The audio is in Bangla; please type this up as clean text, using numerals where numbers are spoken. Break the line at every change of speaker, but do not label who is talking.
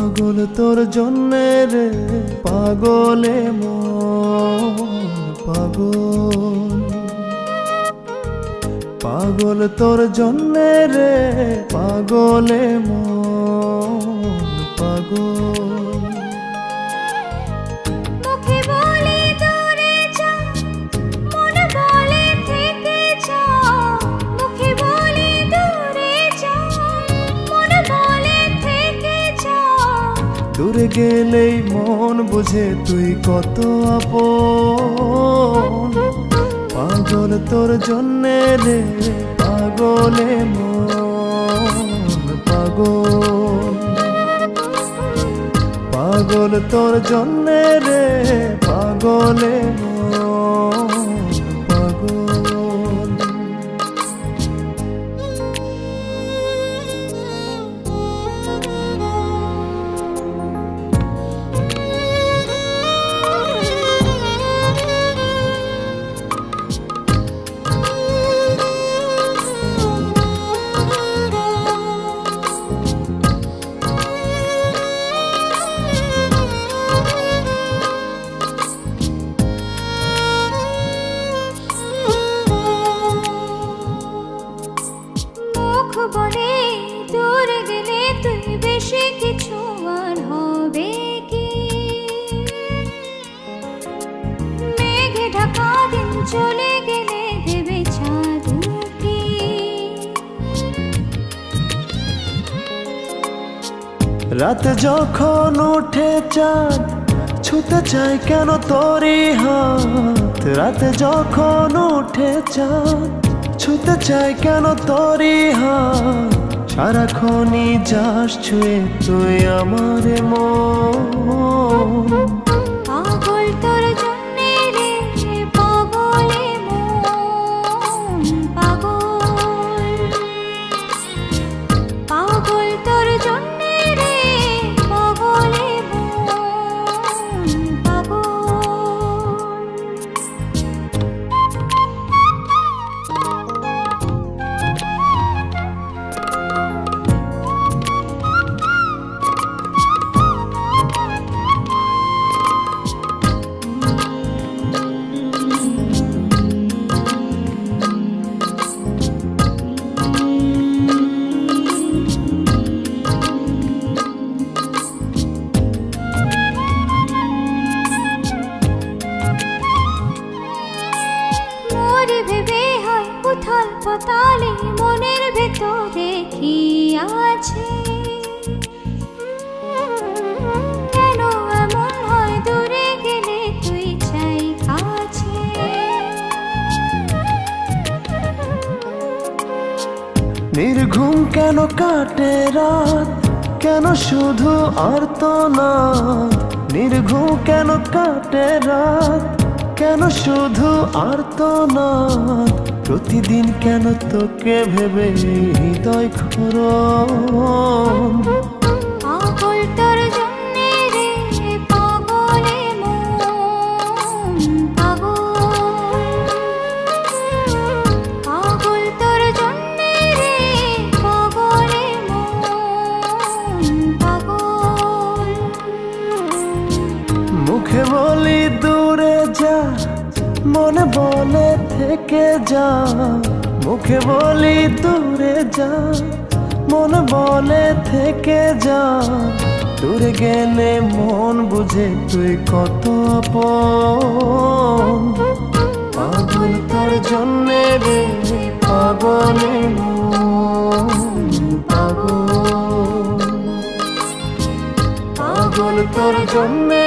পাগল তোর জন্যে রে পাগলে মন পাগল, পাগল তোর জন্যে রে পাগলে মন পাগল।
মুখে বলে দূরে যা, মনে বলে থেকে যা। মুখে বলে দূরে যা, মনে বলে থেকে যা।
দূরে গেলেই মন বুঝে তুই কত আপন, পাগল তোর জন্যে রে পাগলে মন পাগল, পাগল তোর জন্যে রে পাগলে মন পাগল।
মুখ বলে দূরে গেলে তুই বেশি কিছু আর হবে কি? মেঘে ঢাকা দিন চলে গেলে দেবে চাঁদ কি?
রাত যখন উঠে চাঁদ ছুতে চাই কেন তোরই হাত, রাত যখন উঠে চাঁদ ছুতে চাই কেন তোরই হাত। সারাক্ষণই যাস ছুঁয়ে তুই আমার মন,
পাগল তোর জন্যে রে পাগলে মন পাগল, পাগল তোর জন্যে রে পাগলে মন পাগল। মোরে ভেবে হয় উথাল পাতালে মনের ভেতরে কি আছে? কেন এমন হয় দূরে গেলে তুই চাই কাছে?
নির্ঘুম কেন কাটে রাত, কেন শুধু আর্তনাদ। নির্ঘুম কেন কাটে রাত, কেন শুধু আর্তনাদ। প্রতিদিন কেন তোকে ভেবে হৃদয় খরণ,
পাগল তোর জন্যে রে পাগলে মন পাগল, পাগল তোর জন্যে রে পাগলে মন পাগল।
মুখে বলি দূরে যা, মনে বলে থেকে যা। মুখে বলি দূরে যা, মনে বলে থেকে যা। দূরে গেলে মন বুঝে তুই কত আপন, পাগল তোর জন্যে রে পাগলে মন পাগল, পাগল তোর জন্যে